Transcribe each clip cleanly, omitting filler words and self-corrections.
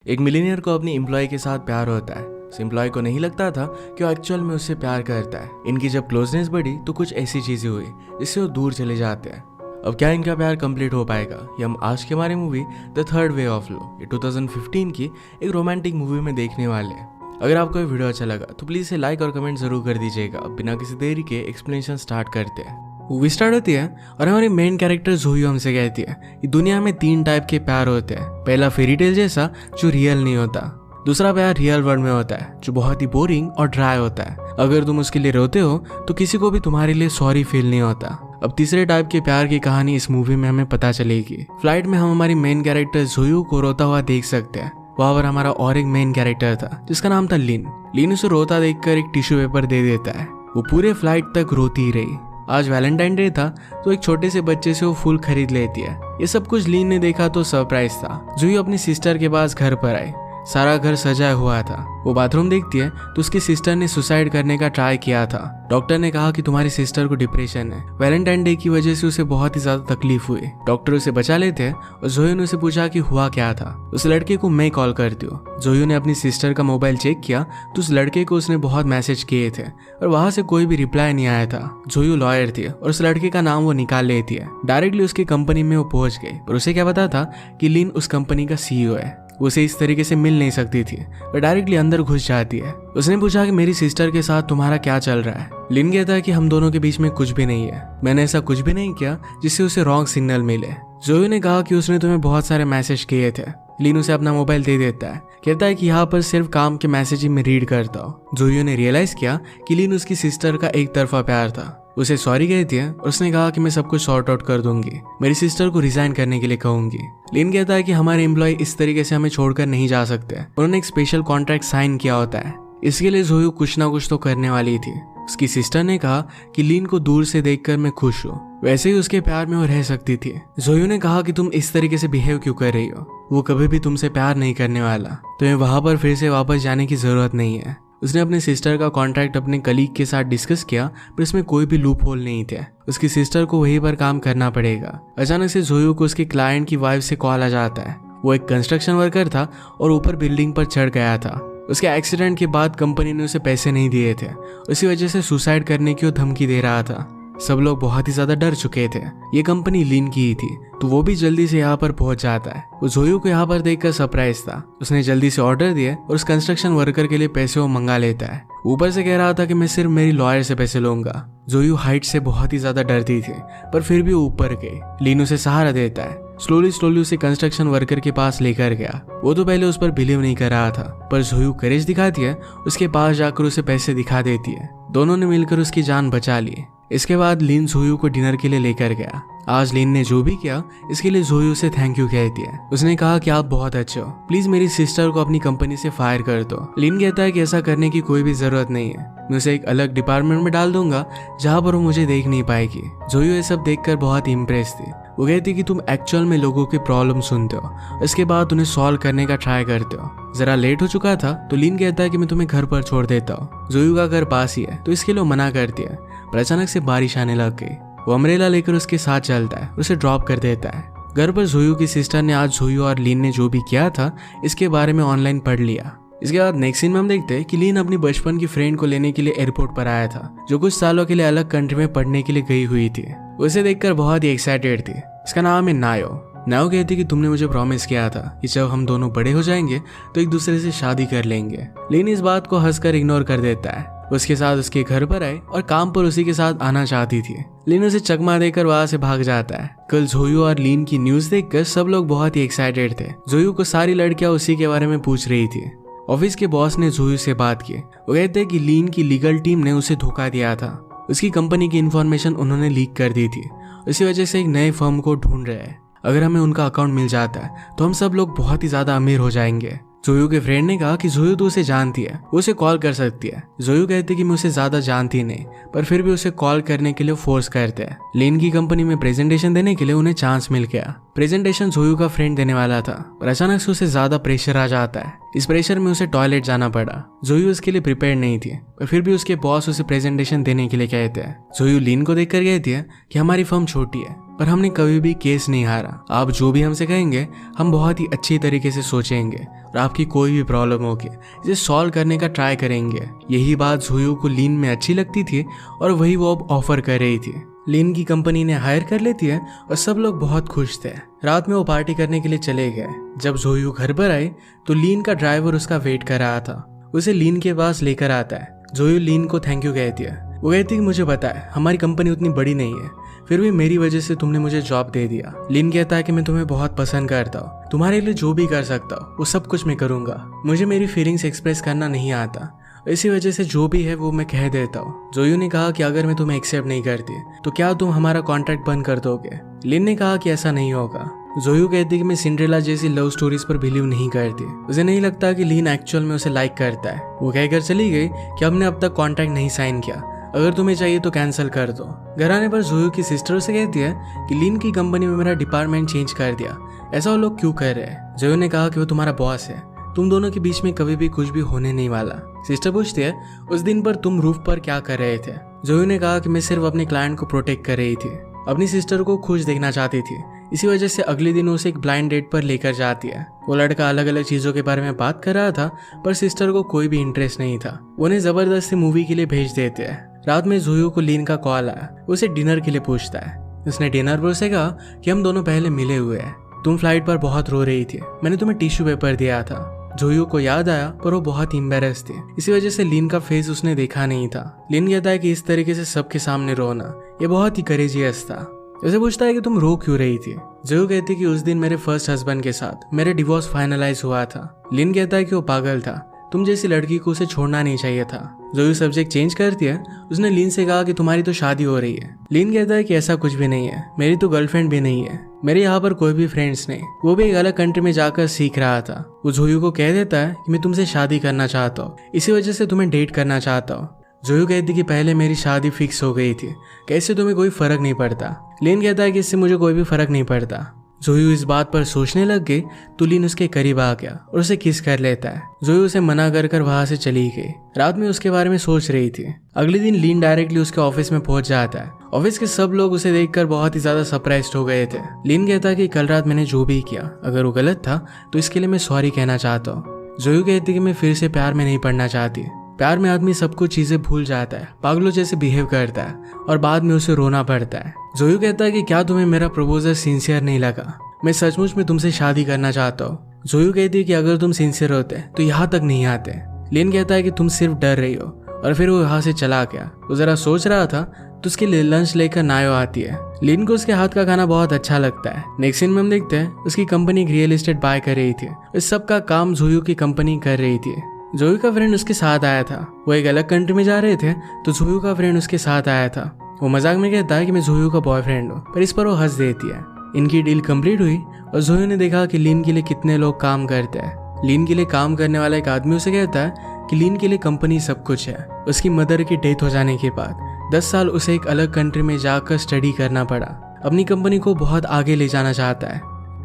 एक मिलीनियर को अपनी एम्प्लॉय के साथ प्यार होता है। इस एम्प्लॉय को नहीं लगता था कि वो एक्चुअल में उससे प्यार करता है। इनकी जब क्लोजनेस बढ़ी तो कुछ ऐसी चीजें हुई जिससे वो दूर चले जाते हैं। अब क्या इनका प्यार कंप्लीट हो पाएगा, ये हम आज के हमारी movie the third way of love, ये 2015 की एक रोमांटिक मूवी में देखने वाले हैं। अगर आपको ये वीडियो अच्छा लगा तो प्लीज इसे लाइक और कमेंट जरूर कर दीजिएगा। बिना किसी देरी के एक्सप्लेनेशन स्टार्ट करते हैं। मूवी स्टार्ट होती है और हमारी मेन कैरेक्टर जोयो हमसे कहती है कि दुनिया में 3 टाइप के प्यार होते हैं। पहला फेरी टेल जैसा जो रियल नहीं होता, दूसरा प्यार रियल वर्ल्ड में होता है जो बहुत ही बोरिंग और ड्राई होता है। अगर तुम उसके लिए रोते हो तो किसी को भी तुम्हारे लिए सॉरी फील नहीं होता। अब तीसरे टाइप के प्यार की कहानी इस मूवी में हमें पता चलेगी। फ्लाइट में हम हमारी मेन कैरेक्टर जोयो को रोता हुआ देख सकते हैं। वहां पर हमारा और एक मेन कैरेक्टर था जिसका नाम था लिन। लिन उसे रोता देखकर एक टिश्यू पेपर दे देता है। वो पूरे फ्लाइट तक रोती ही रही। आज वैलेंटाइन डे था तो एक छोटे से बच्चे से वो फूल खरीद लेती है। ये सब कुछ लीन ने देखा तो सरप्राइज था। जोयो अपनी सिस्टर के पास घर पर आई। सारा घर सजाया हुआ था। वो बाथरूम देखती है तो उसकी सिस्टर ने सुसाइड करने का ट्राई किया था। डॉक्टर ने कहा कि तुम्हारी सिस्टर को डिप्रेशन है। वैलेंटाइन डे की वजह से उसे बहुत ही ज्यादा तकलीफ हुई। डॉक्टर उसे बचा लेते हैं और जोयो ने उसे पूछा कि हुआ क्या था। उस लड़के को मैं कॉल करती हूँ। जोयो ने अपनी सिस्टर का मोबाइल चेक किया तो उस लड़के को उसने बहुत मैसेज किए थे और वहां से कोई भी रिप्लाई नहीं आया था। जोयो लॉयर थी और उस लड़के का नाम वो निकाल लेती है। डायरेक्टली उसकी कंपनी में वो पहुंच गई और उसे क्या पता था कि लिन उस कंपनी का CEO है। उसे इस तरीके से मिल नहीं सकती थी, वो डायरेक्टली अंदर घुस जाती है। उसने पूछा कि मेरी सिस्टर के साथ तुम्हारा क्या चल रहा है। लिन कहता है कि हम दोनों के बीच में कुछ भी नहीं है। मैंने ऐसा कुछ भी नहीं किया जिससे उसे रॉन्ग सिग्नल मिले। जोयो ने कहा कि उसने तुम्हें बहुत सारे मैसेज किए थे। लिन उसे अपना मोबाइल दे देता है। कहता है कि यहाँ पर सिर्फ काम के मैसेज ही मैं रीड करता हूँ। जोयो ने रियलाइज किया कि लिन उसकी सिस्टर का एक तरफा प्यार था। उसे सॉरी कहती है और उसने कहा कि मैं सब कुछ सॉर्ट आउट कर दूंगी, मेरी सिस्टर को रिजाइन करने के लिए कहूंगी। लिन कहता है कि हमारे एम्प्लॉय इस तरीके से हमें छोड़कर नहीं जा सकते। उन्होंने एक स्पेशल कॉन्ट्रैक्ट साइन किया होता है, इसके लिए जोयो कुछ ना कुछ तो करने वाली थी। उसकी सिस्टर ने कहा कि लिन को दूर से देखकर मैं खुश हूँ, वैसे ही उसके प्यार में वो रह सकती थी। जोयो ने कहा कि तुम इस तरीके से बिहेव क्यों कर रही हो, वो कभी भी तुमसे प्यार नहीं करने वाला, तुम्हें वहां पर फिर से वापस जाने की जरूरत नहीं है। उसने अपने सिस्टर का कॉन्ट्रैक्ट अपने कलीग के साथ डिस्कस किया पर इसमें कोई भी लूप होल नहीं थे। उसकी सिस्टर को वहीं पर काम करना पड़ेगा। अचानक से जोयो को उसके क्लाइंट की वाइफ से कॉल आ जाता है। वो एक कंस्ट्रक्शन वर्कर था और ऊपर बिल्डिंग पर चढ़ गया था। उसके एक्सीडेंट के बाद कंपनी ने उसे पैसे नहीं दिए थे, उसी वजह से सुसाइड करने की वो धमकी दे रहा था। सब लोग बहुत ही ज्यादा डर चुके थे। ये कंपनी लिन की ही थी तो वो भी जल्दी से यहाँ पर पहुंच जाता है। वो जोयो को यहाँ पर देखकर सरप्राइज था। उसने जल्दी से ऑर्डर दिए और उस कंस्ट्रक्शन वर्कर के लिए पैसे वो मंगा लेता है। ऊपर से कह रहा था कि मैं सिर्फ मेरी लॉयर से पैसे लूंगा। जोयो हाइट से बहुत ही ज्यादा डरती थी पर फिर भी ऊपर गई। लिन उसे सहारा देता है। स्लोली उसे कंस्ट्रक्शन वर्कर के पास लेकर गया। वो तो पहले उस पर बिलीव नहीं कर रहा था पर जोयो करेज दिखाती है, उसके पास जाकर उसे पैसे दिखा देती है। दोनों ने मिलकर उसकी जान बचा ली। इसके बाद लिन जोयो को डिनर के लिए लेकर गया। आज लिन ने जो भी किया इसके लिए जोयो से थैंक यू कहती है। उसने कहा कि आप बहुत अच्छे हो, प्लीज मेरी सिस्टर को अपनी कंपनी से फायर कर दो। लिन कहता है कि ऐसा करने की कोई भी जरूरत नहीं है, मैं उसे एक अलग डिपार्टमेंट में डाल दूंगा जहाँ पर वो मुझे देख नहीं पाएगी। जोयो ये सब देखकर बहुत इम्प्रेस थी। वो कहती कि तुम एक्चुअल में लोगों की प्रॉब्लम सुनते हो, इसके बाद उन्हें सॉल्व करने का ट्राई करते हो। जरा लेट हो चुका था तो लिन कहता है कि मैं तुम्हें घर पर छोड़ देता हूँ। जोयो का घर पास ही है तो इसके लिए मना करती है पर अचानक से बारिश आने लग गई। वो अम्ब्रेला लेकर उसके साथ चलता है, उसे ड्रॉप कर देता है। घर पर जोयो की सिस्टर ने आज जोयो और लिन ने जो भी किया था इसके बारे में ऑनलाइन पढ़ लिया। इसके बाद नेक्स्ट सीन में हम देखते हैं कि लिन अपनी बचपन की फ्रेंड को लेने के लिए एयरपोर्ट पर आया था जो कुछ सालों के लिए अलग कंट्री में पढ़ने के लिए गई हुई थी। उसे देखकर बहुत ही एक्साइटेड थी। इसका नाम है नायो। नायो कहती कि तुमने मुझे प्रॉमिस किया था कि जब हम दोनों बड़े हो जाएंगे तो एक दूसरे से शादी कर लेंगे। लिन इस बात को हंसकर इग्नोर कर देता है। उसके साथ उसके घर पर आए और काम पर उसी के साथ आना चाहती थी। लिन उसे चकमा देकर वहां से भाग जाता है। कल जोयो और लिन की न्यूज देखकर सब लोग बहुत ही एक्साइटेड थे। जोयो को सारी लड़कियां उसी के बारे में पूछ रही थी। ऑफिस के बॉस ने जोयो से बात की। वो कहते हैं कि लिन की लीगल टीम ने उसे धोखा दिया था। उसकी कंपनी की इन्फॉर्मेशन उन्होंने लीक कर दी थी, इसी वजह से एक नए फर्म को ढूंढ रहे हैं। अगर हमें उनका अकाउंट मिल जाता है तो हम सब लोग बहुत ही ज्यादा अमीर हो जाएंगे। जोयो के फ्रेंड ने कहा कि जोयो तो उसे जानती है, वो उसे कॉल कर सकती है। जोयो कहती कि मैं उसे ज्यादा जानती नहीं पर फिर भी उसे कॉल करने के लिए फोर्स करते हैं। लिन की कंपनी में प्रेजेंटेशन देने के लिए उन्हें चांस मिल गया। प्रेजेंटेशन जोयो का फ्रेंड देने वाला था पर अचानक से उसे ज्यादा प्रेशर आ जाता है। इस प्रेशर में उसे टॉयलेट जाना पड़ा। जोयो उसके लिए प्रिपेयर नहीं थी पर फिर भी उसके बॉस उसे प्रेजेंटेशन देने के लिए कहते हैं। जोयो लिन को देखकर कहती है कि हमारी फर्म छोटी है, पर हमने कभी भी केस नहीं हारा। आप जो भी हमसे कहेंगे हम बहुत ही अच्छी तरीके से सोचेंगे और आपकी कोई भी प्रॉब्लम होगी इसे सॉल्व करने का ट्राई करेंगे। यही बात जोयू को लीन में अच्छी लगती थी और वही वो अब ऑफर कर रही थी। लीन की कंपनी ने हायर कर लेती है और सब लोग बहुत खुश थे। रात में वो पार्टी करने के लिए चले गए। जब जोयू घर पर आई तो लीन का ड्राइवर उसका वेट कर रहा था। उसे लीन के पास लेकर आता है। जोयू लीन को थैंक यू कहती है। वो कहती है कि मुझे पता है हमारी कंपनी उतनी बड़ी नहीं है, फिर भी मेरी वजह से तुमने मुझे जॉब दे दिया। लीन कहता है कि मैं तुम्हें बहुत पसंद करता हूँ, तुम्हारे लिए जो भी कर सकता हूँ वो सब कुछ मैं करूंगा। मुझे मेरी फीलिंग्स एक्सप्रेस करना नहीं आता, इसी वजह से जो भी है वो मैं कह देता हूँ। जोयू ने कहा कि अगर मैं तुम्हें एक्सेप्ट नहीं करती तो क्या तुम हमारा कॉन्ट्रैक्ट बंद कर दोगे। लिन ने कहा कि ऐसा नहीं होगा। जोयू कहती कि मैं सिंड्रेला जैसी लव स्टोरीज पर बिलीव नहीं करती। उसे नहीं लगता कि लीन एक्चुअल में उसे लाइक करता है। वो कहकर चली गई कि हमने अब तक कॉन्ट्रैक्ट नहीं साइन किया, अगर तुम्हें चाहिए तो कैंसिल कर दो। घर आने पर जोयू की सिस्टर उसे कहती है कि लीन की कंपनी में मेरा डिपार्टमेंट चेंज कर दिया, ऐसा वो लोग क्यों कर रहे हैं। जोयू ने कहा कि वो तुम्हारा बॉस है, तुम दोनों के बीच में कभी भी कुछ भी होने नहीं वाला। सिस्टर पूछती है उस दिन पर तुम रूफ पर क्या कर रहे थे। जोयू ने कहा कि मैं सिर्फ अपने क्लाइंट को प्रोटेक्ट कर रही थी, अपनी सिस्टर को खुश देखना चाहती थी। इसी वजह से अगले दिन उसे एक ब्लाइंड डेट पर लेकर जाती है। वो लड़का अलग अलग चीजों के बारे में बात कर रहा था पर सिस्टर को कोई भी इंटरेस्ट नहीं था। उन्हें जबरदस्ती मूवी के लिए भेज देते हैं। रात में जोयू को लीन का कॉल आया। उसे डिनर के लिए पूछता है। उसने डिनर पर उसे कहा कि हम दोनों पहले मिले हुए हैं, तुम फ्लाइट पर बहुत रो रही थी, मैंने तुम्हें टिश्यू पेपर दिया था। जोयू को याद आया पर वो बहुत एम्बैरेस थी, इसी वजह से लीन का फेस उसने देखा नहीं था। लीन कहता है कि इस तरीके से सबके सामने रोना ये बहुत ही करेजियस था। उसे पूछता है कि तुम रो क्यों रही थी। जोयू कहती है कि उस दिन मेरे फर्स्ट हस्बैंड के साथ मेरे डिवोर्स फाइनलाइज हुआ था। लीन कहता है कि वो पागल था, तुम जैसी लड़की को उसे छोड़ना नहीं चाहिए था। जोयू सब्जेक्ट चेंज करती है। उसने लीन से कहा कि तुम्हारी तो शादी हो रही है। लीन कहता है कि ऐसा कुछ भी नहीं है, मेरी तो गर्लफ्रेंड भी नहीं है, मेरे यहाँ पर कोई भी फ्रेंड्स नहीं, वो भी एक अलग कंट्री में जाकर सीख रहा था। वो जोयू को कह देता है कि मैं तुमसे शादी करना चाहता हूँ, इसी वजह से तुम्हें डेट करना चाहता हूँ। जोयू कहती कि पहले मेरी शादी फिक्स हो गई थी, कैसे तुम्हें कोई फर्क नहीं पड़ता। लीन कहता है कि इससे मुझे कोई भी फर्क नहीं पड़ता। जोयू इस बात पर सोचने लग गई तो लीन उसके करीब आ गया और उसे किस कर लेता है। जोयू उसे मना कर वहां से चली गई। रात में उसके बारे में सोच रही थी। अगले दिन लीन डायरेक्टली उसके ऑफिस में पहुंच जाता है। ऑफिस के सब लोग उसे देखकर बहुत ही ज्यादा सरप्राइज्ड हो गए थे। लीन कहता है कि कल रात मैंने जो भी किया अगर वो गलत था तो इसके लिए मैं सॉरी कहना चाहता हूँ। जोयू कहती कि मैं फिर से प्यार में नहीं पड़ना चाहती। प्यार में आदमी सब कुछ चीजें भूल जाता है, पागलों जैसे बिहेव करता है और बाद में उसे रोना पड़ता है। जोयू कहता है कि क्या तुम्हें मेरा प्रपोजल सिंसियर नहीं लगा, मैं सचमुच में तुमसे शादी करना चाहता हूँ। जोयू कहती है कि अगर तुम सिंसियर होते तो यहाँ तक नहीं आते। लीन कहता है कि तुम सिर्फ डर रही हो और फिर वो यहाँ से चला गया। वो जरा सोच रहा था तो उसके लिए लंच लेकर नायो आती है। लीन को उसके हाथ का खाना बहुत अच्छा लगता है। नेक्स्ट सीन में हम देखते हैं उसकी कंपनी एक रियल एस्टेट बाय कर रही थी। इस सब का काम जोयू की कंपनी कर रही थी। जोयू का फ्रेंड उसके साथ आया था। वो एक अलग कंट्री में जा रहे थे तो जोयू का फ्रेंड उसके साथ आया था। वो मजाक में कहता है कि मैं जोयू का बॉयफ्रेंड हूँ, पर इस पर वो हंस देती है। इनकी डील कंप्लीट हुई और जोयू ने देखा कि लीन के लिए कितने लोग काम करते हैं। लीन के लिए काम करने वाला एक आदमी उसे कहता है कि लीन के लिए कंपनी सब कुछ है। उसकी मदर की डेथ हो जाने के बाद 10 साल उसे एक अलग कंट्री में जाकर स्टडी करना पड़ा। अपनी कंपनी को बहुत आगे ले जाना चाहता है।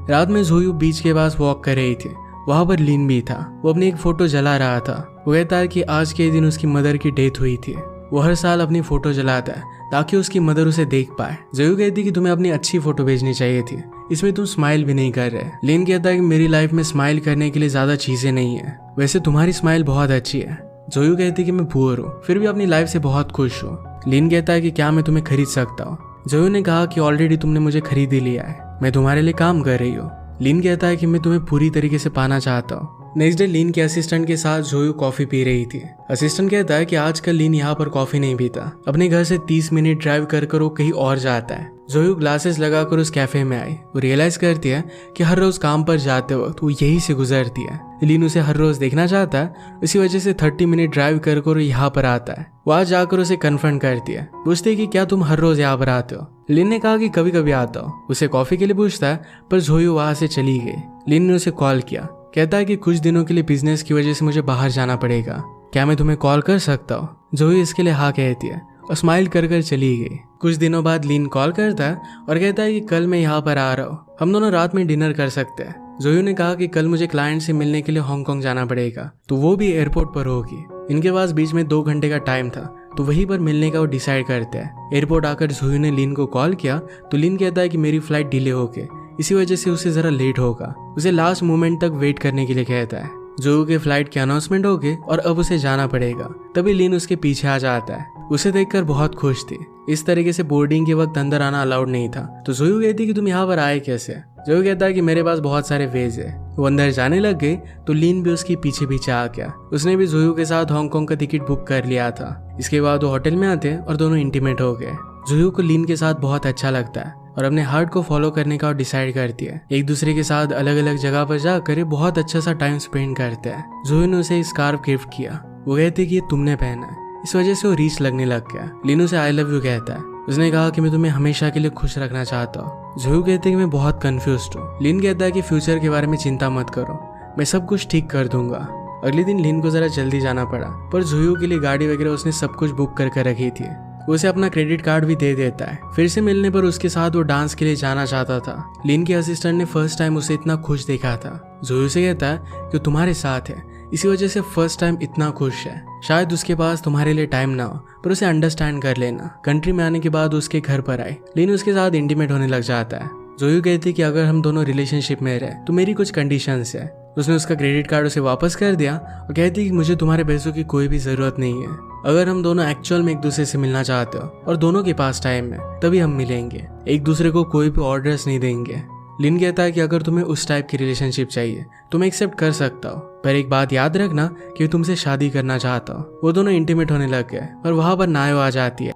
रात में जोयू बीच के पास वॉक कर रही थी। वहां पर लीन भी था। वो अपनी एक फोटो जला रहा था। वो कहता है कि आज के दिन उसकी मदर की डेथ हुई थी। वो हर साल अपनी फोटो जलाता है ताकि उसकी मदर उसे देख पाए। जोयू कहती कि तुम्हें अपनी अच्छी फोटो भेजनी चाहिए थी, इसमें तुम स्माइल भी नहीं कर रहे। लीन कहता है कि मेरी लाइफ में स्माइल करने के लिए ज्यादा चीजें नहीं है, वैसे तुम्हारी स्माइल बहुत अच्छी है। जोयू कहती कि मैं पुअर हूँ फिर भी अपनी लाइफ से बहुत खुश हूँ। लीन कहता है कि क्या मैं तुम्हें खरीद सकता हूँ। जोयू ने कहा कि ऑलरेडी तुमने मुझे खरीद ही लिया है, मैं तुम्हारे लिए काम कर रही हूँ। लीन कहता है कि मैं तुम्हें पूरी तरीके से पाना चाहता हूँ। नेक्स्ट डे लीन के असिस्टेंट के साथ जोयू कॉफी पी रही थी। असिस्टेंट कहता है कि आजकल लीन यहाँ पर कॉफी नहीं पीता, अपने घर से 30 मिनट ड्राइव कर वो कहीं और जाता है। जोयू ग्लासेस लगाकर उस कैफे में आई। वो रियलाइज करती है कि हर रोज काम पर जाते वक्त वो यही से गुजरती है। लीन उसे हर रोज देखना चाहता है, इसी वजह से 30 मिनट ड्राइव कर यहाँ पर आता है। वहां जाकर उसे कन्फ्रंट करती है, पूछती है कि क्या तुम हर रोज यहाँ पर आते हो। लीन ने कहा कि कभी कभी आता हो। उसे कॉफी के लिए पूछता है पर जोयू वहां से चली गई। लीन ने उसे कॉल किया, कहता है कि कुछ दिनों के लिए बिजनेस की वजह से मुझे बाहर जाना पड़ेगा, क्या मैं तुम्हें कॉल कर सकता हूँ। जोयू इसके लिए हाँ कहती है और स्माइल कर चली गई। कुछ दिनों बाद लीन कॉल करता है और कहता है कि कल मैं यहाँ पर आ रहा हूँ, हम दोनों रात में डिनर कर सकते हैं। जोयू ने कहा कि कल मुझे क्लाइंट से मिलने के लिए हांगकांग जाना पड़ेगा तो वो भी एयरपोर्ट पर होगी। इनके पास बीच में 2 घंटे का टाइम था तो वहीं पर मिलने का वो डिसाइड करते हैं। एयरपोर्ट आकर जोयू ने लिन को कॉल किया तो लिन कहता है कि मेरी फ्लाइट डिले हो गई, इसी वजह से उसे जरा लेट होगा। उसे लास्ट मोमेंट तक वेट करने के लिए कहता है। जोयू के फ्लाइट की अनाउंसमेंट हो गई और अब उसे जाना पड़ेगा। तभी लिन उसके पीछे आ जाता है। उसे देखकर बहुत खुश थी। इस तरीके से बोर्डिंग के वक्त अंदर आना अलाउड नहीं था। तो जोयू कहती कि तुम यहाँ पर आए कैसे? जोयू कहता है कि मेरे पास बहुत सारे वेज है। वो अंदर जाने लग गई तो लिन भी उसके पीछे पीछे आ गया। उसने भी जोयू के साथ हांगकांग का टिकट बुक कर लिया था। इसके बाद वो होटल में आते हैं और दोनों इंटीमेट हो गए। जोयू को लिन के साथ बहुत अच्छा लगता है और अपने हार्ट को फॉलो करने का डिसाइड करती है। एक दूसरे के साथ अलग अलग जगह पर जाकर बहुत अच्छा सा टाइम स्पेंड करते हैं। जोयू ने उसे स्कार्फ गिफ्ट किया। वो कहती कि ये तुमने पहना है, इस वजह से वो रीच लगने लग गया। लिन उसे आई लव यू कहता है। उसने कहा कि मैं तुम्हें हमेशा के लिए खुश रखना चाहता हूँ। जोयू कहते हैं कि मैं बहुत कंफ्यूज्ड हूँ। लिन कहता है कि फ्यूचर के बारे में चिंता मत करो, मैं सब कुछ ठीक कर दूंगा। अगले दिन लिन को जरा जल्दी जाना पड़ा, पर जोयू के लिए गाड़ी वगैरह उसने सब कुछ बुक कर रखी थी। वो उसे अपना क्रेडिट कार्ड भी दे देता है। फिर से मिलने पर उसके साथ वो डांस के लिए जाना चाहता था। लिन के असिस्टेंट ने फर्स्ट टाइम उसे इतना खुश देखा था। जोयू से कहता है कि तुम्हारे साथ है, इसी वजह से फर्स्ट टाइम इतना खुश है। शायद उसके पास तुम्हारे लिए टाइम ना हो, पर उसे अंडरस्टैंड कर लेना। कंट्री में आने के बाद उसके घर पर आई। लिन उसके साथ इंटीमेट होने लग जाता है। जोयू कहती कि अगर हम दोनों रिलेशनशिप में रहे तो मेरी कुछ कंडीशंस है। उसने उसका क्रेडिट कार्ड उसे वापस कर दिया और कहती कि मुझे तुम्हारे पैसों की कोई भी जरूरत नहीं है। अगर हम दोनों एक्चुअल में एक दूसरे से मिलना चाहते हो और दोनों के पास टाइम है तभी हम मिलेंगे, एक दूसरे को कोई भी ऑर्डर्स नहीं देंगे। लिन कहता है कि अगर तुम्हें उस टाइप की रिलेशनशिप चाहिए तो मैं एक्सेप्ट कर सकता हूँ, पर एक बात याद रखना कि तुमसे शादी करना चाहता हूँ। वो दोनों इंटीमेट होने लग गए और वहां पर नायो आ जाती है।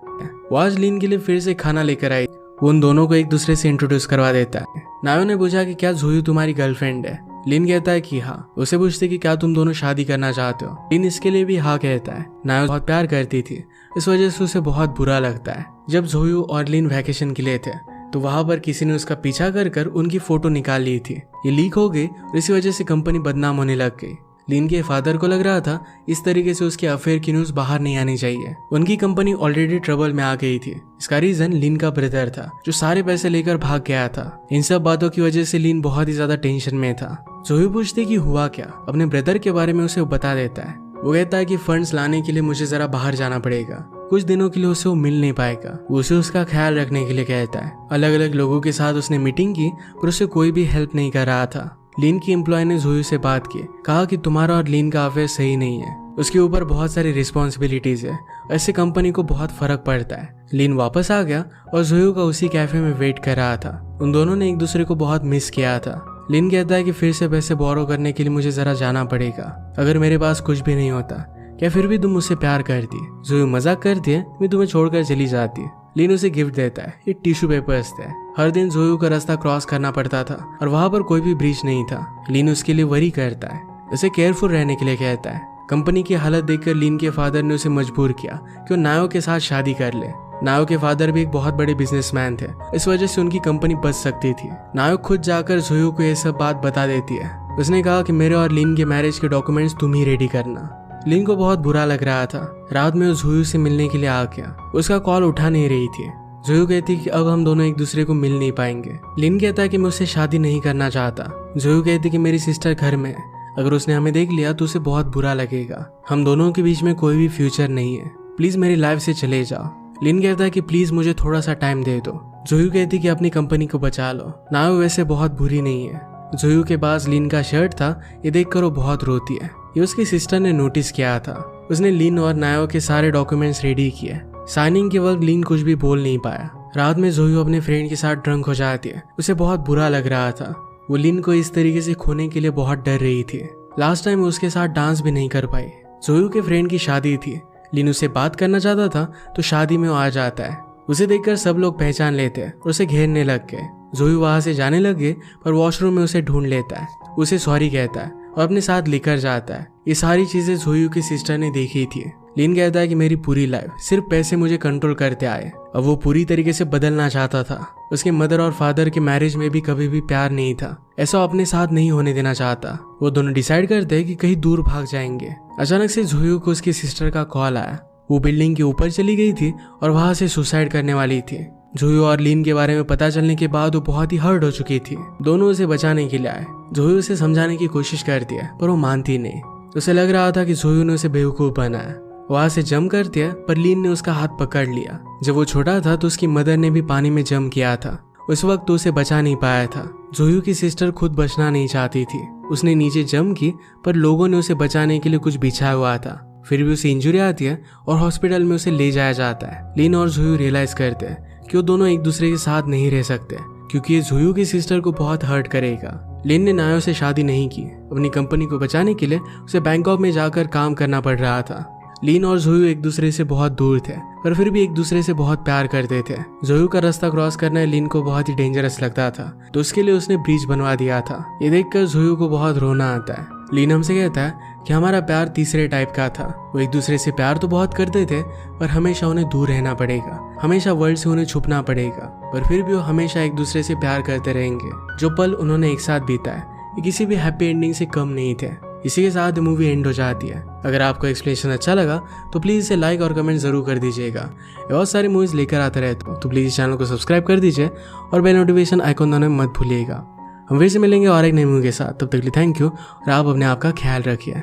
वो आज लिन के लिए फिर से खाना लेकर आई। वो उन दोनों को एक दूसरे से इंट्रोड्यूस करवा देता है। नायो ने पूछा कि क्या जोयू तुम्हारी गर्लफ्रेंड है? लिन कहता है कि हाँ। उसे पूछते कि क्या तुम दोनों शादी करना चाहते हो? लिन इसके लिए भी हाँ कहता है। नायो बहुत प्यार करती थी, इस वजह से उसे बहुत बुरा लगता है। जब जोयू और लिन वैकेशन के लिए थे तो वहां पर किसी ने उसका पीछा कर उनकी फोटो निकाल ली थी। ये लीक हो गई और इसी वजह से कंपनी बदनाम होने लग गई। लिन के फादर को लग रहा था इस तरीके से उसके अफेयर की न्यूज बाहर नहीं आनी चाहिए। उनकी कंपनी ऑलरेडी ट्रबल में आ गई थी। इसका रीजन लिन का ब्रदर था जो सारे पैसे लेकर भाग गया था। इन सब बातों की वजह से लिन बहुत ही ज्यादा टेंशन में था। जोयू पूछती कि हुआ क्या। अपने ब्रदर के बारे में उसे बता देता है। वो कहता है कि फंड्स लाने के लिए मुझे जरा बाहर जाना पड़ेगा, कुछ दिनों के लिए उसे वो मिल नहीं पाएगा। वो उसे उसका ख्याल रखने के लिए कहता है। अलग अलग लोगों के साथ उसने मीटिंग की पर उसे कोई भी हेल्प नहीं कर रहा था। लिन की एम्प्लॉय ने जोयू से बात की, कहा कि तुम्हारा और लिन का अफेयर सही नहीं है, उसके ऊपर बहुत सारी रिस्पॉन्सिबिलिटीज है, ऐसे कंपनी को बहुत फर्क पड़ता है। लिन वापस आ गया और जोयू का उसी कैफे में वेट कर रहा था। उन दोनों ने एक दूसरे को बहुत मिस किया था। लिन कहता है कि फिर से पैसे बोरो करने के लिए मुझे जरा जाना पड़ेगा। अगर मेरे पास कुछ भी नहीं होता क्या फिर भी तुम मुझसे प्यार करती? जोयू मजाक करती है, मैं तुम्हें छोड़कर चली जाती। लिन उसे गिफ्ट देता है, ये टिश्यू पेपर्स थे। हर दिन जोयू का रास्ता क्रॉस करना पड़ता था और वहां पर कोई भी ब्रिज नहीं था। लिन उसके लिए वरी करता है, उसे केयरफुल रहने के लिए कहता है। कंपनी की हालत देखकर लिन के फादर ने उसे मजबूर किया कि वो नायो के साथ शादी कर ले। नायो के फादर भी एक बहुत बड़े बिजनेसमैन थे, इस वजह से उनकी कंपनी बच सकती थी। नायो खुद जाकर जोयू को ये सब बात बता देती है। उसने कहा कि मेरे और लिन के मैरिज के डॉक्यूमेंट्स तुम ही रेडी करना। लिन को बहुत बुरा लग रहा था। रात में वो जोयू से मिलने के लिए आ गया। उसका कॉल उठा नहीं रही थी। जोयू कहती कि अब हम दोनों एक दूसरे को मिल नहीं पाएंगे। लिन कहता है कि मैं उससे शादी नहीं करना चाहता। जोयू कहती कि मेरी सिस्टर घर में है, अगर उसने हमें देख लिया तो उसे बहुत बुरा लगेगा। हम दोनों के बीच में कोई भी फ्यूचर नहीं है, प्लीज मेरी लाइफ से चले जाओ। लिन कहता है कि प्लीज मुझे थोड़ा सा टाइम दे दो। जोयू कहती कि अपनी कंपनी को बचा लो। नायो वैसे बहुत बुरी नहीं है। जोयू के पास लिन का शर्ट था, ये देखकर वो बहुत रोती है। ये उसकी सिस्टर ने नोटिस किया था। उसने लिन और नायो के सारे डॉक्यूमेंट्स रेडी किए। साइनिंग के वक्त लिन कुछ भी बोल नहीं पाया। रात में जोयू अपने फ्रेंड के साथ ड्रंक हो जाती है। उसे बहुत बुरा लग रहा था। वो लिन को इस तरीके से खोने के लिए बहुत डर रही थी। लास्ट टाइम उसके साथ डांस भी नहीं कर पाई। जोयू के फ्रेंड की शादी थी। लिन उससे बात करना चाहता था तो शादी में वो आ जाता है। उसे देखकर सब लोग पहचान लेते हैं और उसे घेरने लग गए। जोयू वहां से जाने लगे पर वॉशरूम में उसे ढूंढ लेता है। उसे सॉरी कहता है और अपने साथ लेकर जाता है। ये सारी चीजें जोयू की सिस्टर ने देखी थी। लिन कहता है कि मेरी पूरी लाइफ सिर्फ पैसे मुझे कंट्रोल करते आए। अब वो पूरी तरीके से बदलना चाहता था। उसके मदर और फादर के मैरिज में भी कभी भी प्यार नहीं था। ऐसा अपने साथ नहीं होने देना चाहता। वो दोनों डिसाइड करते हैं कि कहीं दूर भाग जाएंगे। अचानक से जोयू को उसकी सिस्टर का कॉल आया। वो बिल्डिंग के ऊपर चली गई थी और वहां से सुसाइड करने वाली थी। जोयू और लिन के बारे में पता चलने के बाद वो बहुत ही हर्ट हो चुकी थी। दोनों उसे बचाने के लिए आए। जोयू उसे समझाने की कोशिश करती है पर वो मानती नहीं। उसे लग रहा था कि जोयू ने उसे बेवकूफ बनाया। वहां से जंप करती है, पर लीन ने उसका हाथ पकड़ लिया। जब वो छोटा था तो उसकी मदर ने भी पानी में जंप किया था। उस वक्त तो उसे बचा नहीं पाया था। जोयू की सिस्टर खुद बचना नहीं चाहती थी। उसने नीचे जंप की, पर लोगों ने उसे बचाने के लिए कुछ बिछाया हुआ था। फिर भी उसे इंजरी आती है और हॉस्पिटल में उसे ले जाया जाता है। लीन और जोयू रियलाइज करते हैं कि वो दोनों एक दूसरे के साथ नहीं रह सकते, क्योंकि ये जोयू की सिस्टर को बहुत हर्ट करेगा। लिन ने नायो से शादी नहीं की। अपनी कंपनी को बचाने के लिए उसे बैंकॉक में जाकर काम करना पड़ रहा था। लीन और जोयू एक दूसरे से बहुत दूर थे, पर फिर भी एक दूसरे से बहुत प्यार करते थे। जोयू का रास्ता क्रॉस करना लीन को बहुत ही डेंजरस लगता था, तो उसके लिए उसने ब्रिज बनवा दिया था। ये देखकर जोयू को बहुत रोना आता है। लीन हमसे कहता है कि हमारा प्यार तीसरे टाइप का था। वो एक दूसरे से प्यार तो बहुत करते थे, पर हमेशा उन्हें दूर रहना पड़ेगा, हमेशा वर्ल्ड से उन्हें छुपना पड़ेगा, पर फिर भी वो हमेशा एक दूसरे से प्यार करते रहेंगे। जो पल उन्होंने एक साथ बिताए ये किसी भी हैप्पी एंडिंग से कम नहीं थे। इसी के साथ मूवी एंड हो जाती है। अगर आपको एक्सप्लेनेशन अच्छा लगा तो प्लीज़ इसे लाइक और कमेंट जरूर कर दीजिएगा। बहुत सारी मूवीज़ लेकर आते रहते हो, तो प्लीज़ इस चैनल को सब्सक्राइब कर दीजिए और बेल नोटिफिकेशन आइकॉन दबाना मत भूलिएगा। हम फिर से मिलेंगे और एक नई मूवी के साथ। तब तक के लिए थैंक यू और आप अपने आप का ख्याल रखिए।